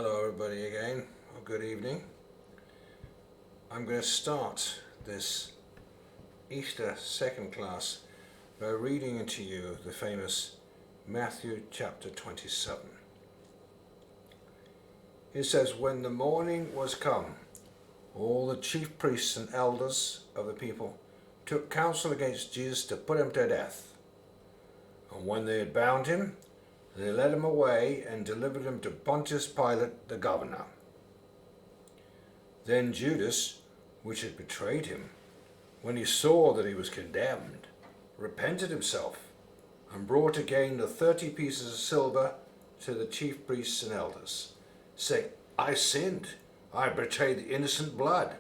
Hello everybody again, or good evening. I'm going to start this Easter second class by reading to you the famous Matthew chapter 27. It says, "When the morning was come, all the chief priests and elders of the people took counsel against Jesus to put him to death. And when they had bound him, they led him away and delivered him to Pontius Pilate the governor. Then Judas, which had betrayed him, when he saw that he was condemned, repented himself, and brought again the 30 pieces of silver to the chief priests and elders, saying, I sinned, I betrayed the innocent blood.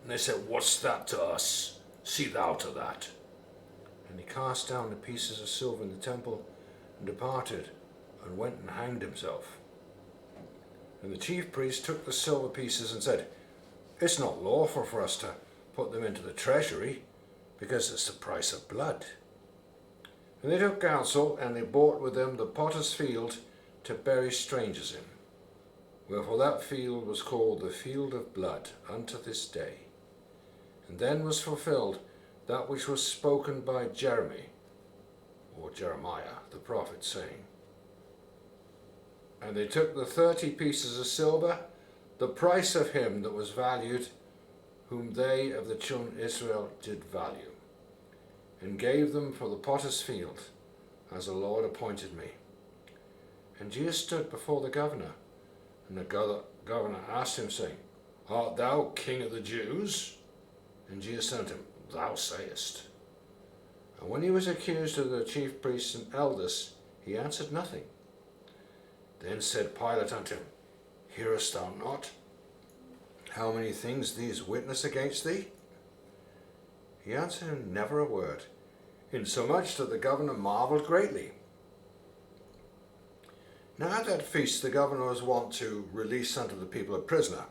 And they said, What's that to us? See thou to that. And he cast down the pieces of silver in the temple, and departed, and went and hanged himself. And the chief priests took the silver pieces and said, It's not lawful for us to put them into the treasury, because it's the price of blood. And they took counsel, and they bought with them the potter's field to bury strangers in. Wherefore that field was called the field of blood unto this day. And then was fulfilled that which was spoken by Jeremiah the prophet, saying, And they took the 30 pieces of silver, the price of him that was valued, whom they of the children of Israel did value, and gave them for the potter's field, as the Lord appointed me. And Jesus stood before the governor, and the governor asked him, saying, Art thou king of the Jews? And Jesus said unto him, Thou sayest. And when he was accused of the chief priests and elders, he answered nothing. Then said Pilate unto him, Hearest thou not how many things these witness against thee? He answered him never a word, insomuch that the governor marveled greatly. Now at that feast the governor was wont to release unto the people a prisoner,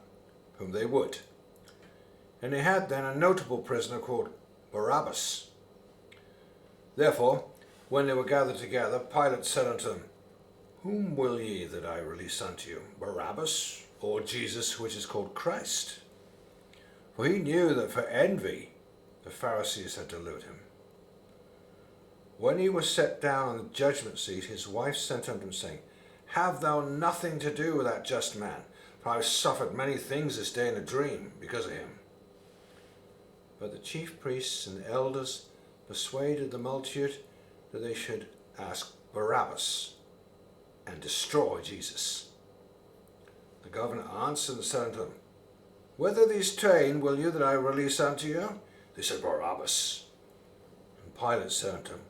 whom they would. And they had then a notable prisoner called Barabbas. Therefore, when they were gathered together, Pilate said unto them, Whom will ye that I release unto you, Barabbas, or Jesus, which is called Christ? For he knew that for envy the Pharisees had delivered him. When he was set down on the judgment seat, his wife sent unto him, saying, Have thou nothing to do with that just man, for I have suffered many things this day in a dream because of him. But the chief priests and the elders persuaded the multitude that they should ask Barabbas and destroy Jesus. The governor answered and said unto them, Whether these twain will you that I release unto you? They said, Barabbas. And Pilate said unto him,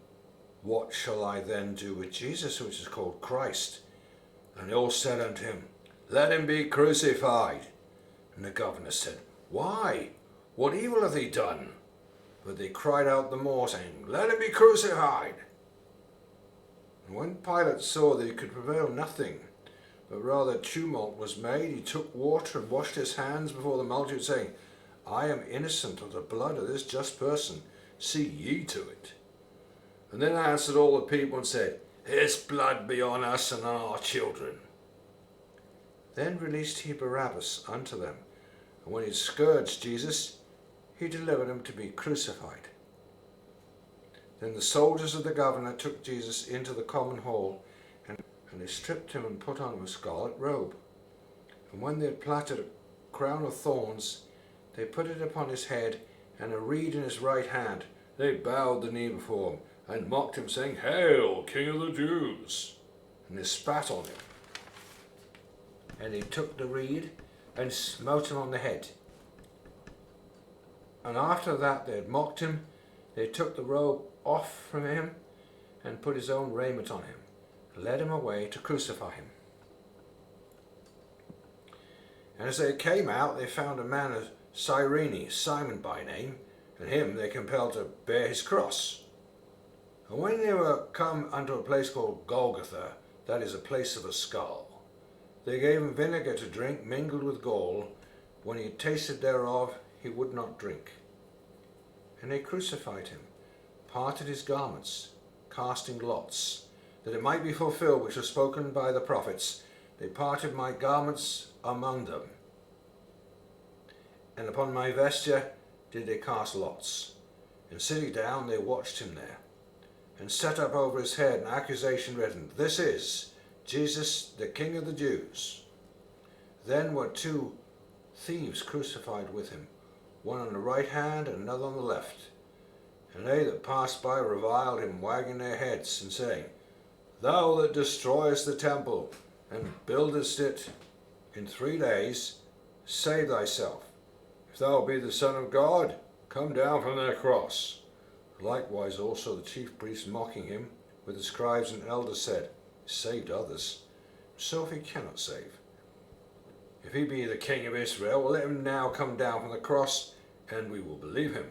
What shall I then do with Jesus, which is called Christ? And they all said unto him, Let him be crucified. And the governor said, Why? What evil hath he done? But they cried out the more, saying, Let him be crucified. And when Pilate saw that he could prevail nothing, but rather tumult was made, he took water and washed his hands before the multitude, saying, I am innocent of the blood of this just person. See ye to it. And then answered all the people and said, His blood be on us and on our children. Then released he Barabbas unto them, and when he had scourged Jesus, he delivered him to be crucified. Then the soldiers of the governor took Jesus into the common hall, and they stripped him and put on him a scarlet robe. And when they had plaited a crown of thorns, they put it upon his head, and a reed in his right hand. They bowed the knee before him, and mocked him, saying, Hail, King of the Jews! And they spat on him. And they took the reed, and smote him on the head. And after that they had mocked him, they took the robe off from him, and put his own raiment on him, and led him away to crucify him. And as they came out, they found a man of Cyrene, Simon by name, and him they compelled to bear his cross. And when they were come unto a place called Golgotha, that is, a place of a skull, they gave him vinegar to drink mingled with gall. When he had tasted thereof, he would not drink. And they crucified him, parted his garments, casting lots, that it might be fulfilled which was spoken by the prophets, they parted my garments among them, and upon my vesture did they cast lots. And sitting down, they watched him there, and set up over his head an accusation written, This is Jesus, the King of the Jews. Then were two thieves crucified with him, one on the right hand and another on the left. And they that passed by reviled him, wagging their heads, and saying, Thou that destroyest the temple, and buildest it in 3 days, save thyself. If thou be the Son of God, come down from that cross. Likewise also the chief priests, mocking him, with the scribes and elders, said, Saved others, so if he cannot save. If he be the King of Israel, well, let him now come down from the cross, and we will believe him.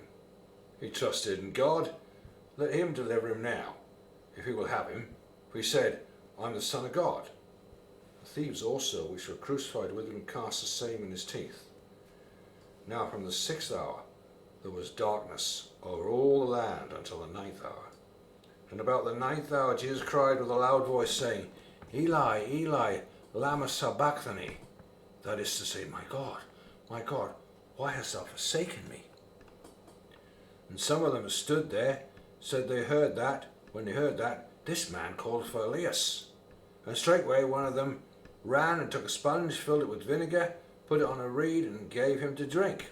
He trusted in God, let him deliver him now, if he will have him. For he said, I am the Son of God. The thieves also, which were crucified with him, cast the same in his teeth. Now from the 6th hour there was darkness over all the land until the 9th hour. And about the 9th hour Jesus cried with a loud voice, saying, Eli, Eli, lama sabachthani. That is to say, my God, why hast thou forsaken me? And some of them who stood there said when they heard that, this man called for Elias. And straightway one of them ran and took a sponge, filled it with vinegar, put it on a reed, and gave him to drink.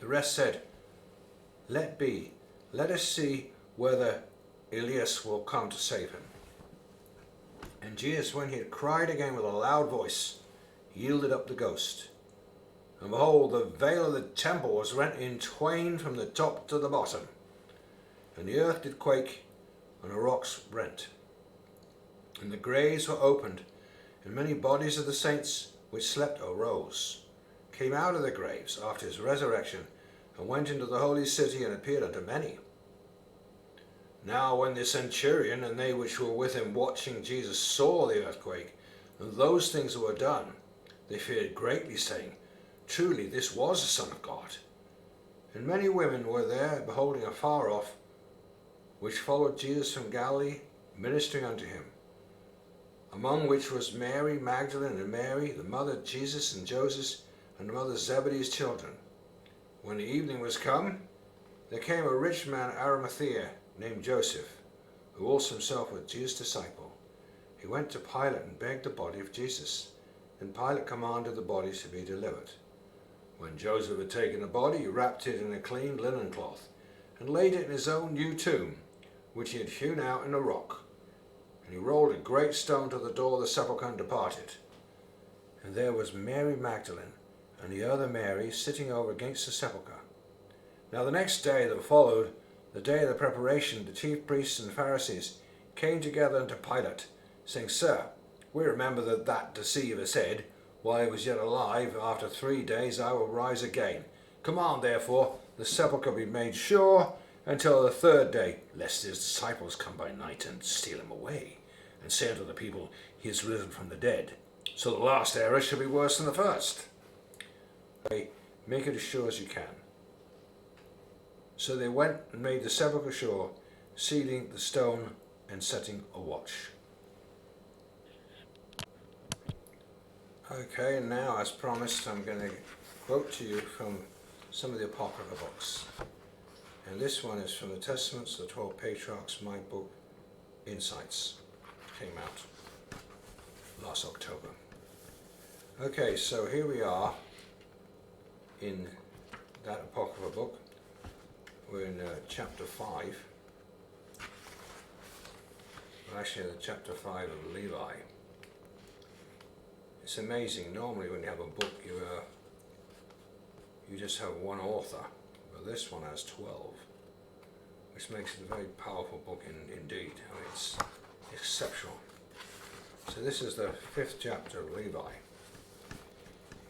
The rest said, Let be, let us see whether Elias will come to save him. And Jesus, when he had cried again with a loud voice, yielded up the ghost. And behold, the veil of the temple was rent in twain from the top to the bottom. And the earth did quake, and the rocks rent. And the graves were opened, and many bodies of the saints which slept arose, came out of the graves after his resurrection, and went into the holy city, and appeared unto many. Now when the centurion and they which were with him watching Jesus saw the earthquake, and those things that were done, they feared greatly, saying, Truly this was the Son of God. And many women were there, beholding afar off, which followed Jesus from Galilee, ministering unto him, among which was Mary Magdalene, and Mary, the mother of Jesus and Joseph, and the mother of Zebedee's children. When the evening was come, there came a rich man of Arimathea, named Joseph, who also himself was Jesus' disciple. He went to Pilate and begged the body of Jesus. And Pilate commanded the body to be delivered. When Joseph had taken the body, he wrapped it in a clean linen cloth, and laid it in his own new tomb, which he had hewn out in the rock. And he rolled a great stone to the door of the sepulchre, and departed. And there was Mary Magdalene, and the other Mary, sitting over against the sepulchre. Now the next day that followed, the day of the preparation, the chief priests and Pharisees came together unto Pilate, saying, Sir, we remember that deceiver said, while he was yet alive, after 3 days I will rise again. Command therefore the sepulchre be made sure until the 3rd day, lest his disciples come by night and steal him away, and say unto the people, He is risen from the dead. So the last error shall be worse than the first. Make it as sure as you can. So they went and made the sepulchre sure, sealing the stone and setting a watch. Okay, and now, as promised, I'm going to quote to you from some of the Apocryphal books. And this one is from the Testaments of the 12 Patriarchs, my book, Insights. Came out last October. Okay, so here we are in that Apocryphal book. We're in chapter 5. Well, actually, the chapter 5 of Levi. It's amazing. Normally when you have a book, you just have one author, but this one has 12, which makes it a very powerful book indeed. I mean, it's exceptional. So this is the 5th chapter of Levi.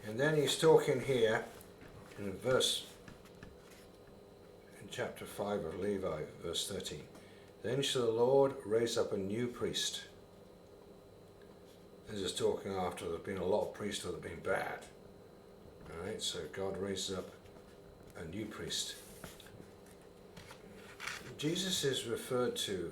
And then he's talking here in chapter 5 of Levi, verse 13. Then shall the Lord raise up a new priest. This is talking after there's been a lot of priesthood that have been bad. Alright, so God raises up a new priest. Jesus is referred to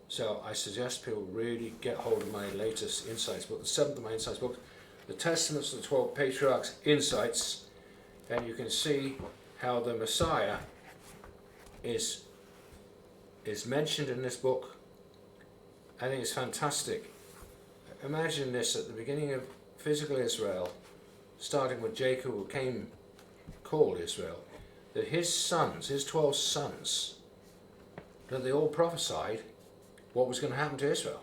So I suggest people really get hold of my latest Insights book, the 7th of my Insights book, the Testaments of the 12 Patriarchs, Insights, and you can see how the Messiah is mentioned in this book. I think it's fantastic. Imagine this at the beginning of physical Israel, starting with Jacob, who came called Israel, that his sons, his 12 sons, that they all prophesied what was going to happen to Israel.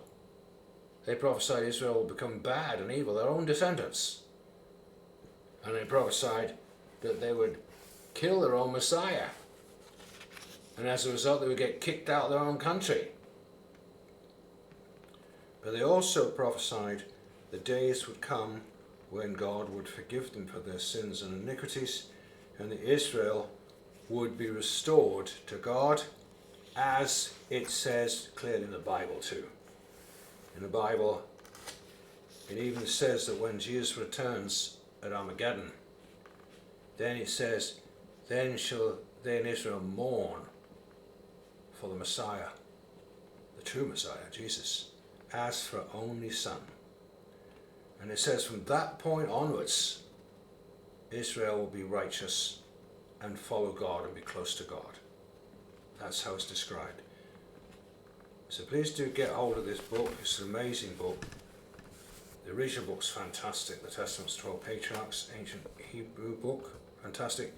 They prophesied Israel would become bad and evil, their own descendants. And they prophesied that they would kill their own Messiah. And as a result, they would get kicked out of their own country. But they also prophesied the days would come when God would forgive them for their sins and iniquities, and that Israel would be restored to God, as it says clearly in the Bible too. In the Bible, it even says that when Jesus returns at Armageddon, then it says, then shall they in Israel mourn for the Messiah, the true Messiah, Jesus, as for only son. And it says from that point onwards, Israel will be righteous and follow God and be close to God. That's how it's described. So please do get hold of this book. It's an amazing book. The original book's fantastic. The Testaments, 12 Patriarchs, ancient Hebrew book, fantastic.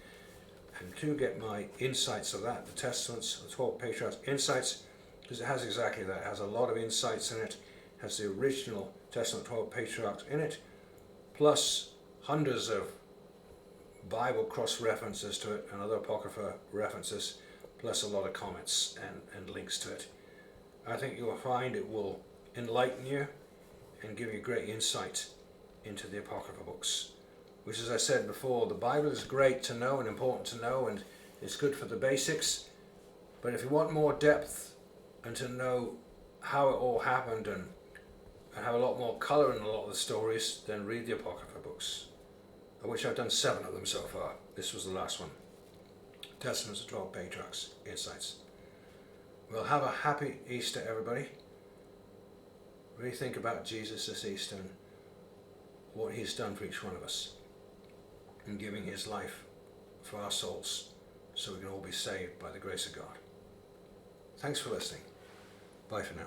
And do get my insights of that, the Testaments, the 12 Patriarchs, insights, because it has exactly that. It has a lot of insights in it. It has the original Testament, 12 Patriarchs in it, plus hundreds of Bible cross-references to it and other Apocrypha references, plus a lot of comments and links to it. I think you will find it will enlighten you and give you great insight into the Apocrypha books, which, as I said before, the Bible is great to know and important to know, and it's good for the basics, but if you want more depth and to know how it all happened and have a lot more colour in a lot of the stories, then read the Apocrypha books, of which I've done 7 of them so far. This was the last one. Testaments of 12 Patriarchs, Insights. Well, have a happy Easter, everybody. Really think about Jesus this Easter and what he's done for each one of us, and giving his life for our souls so we can all be saved by the grace of God. Thanks for listening. Bye for now.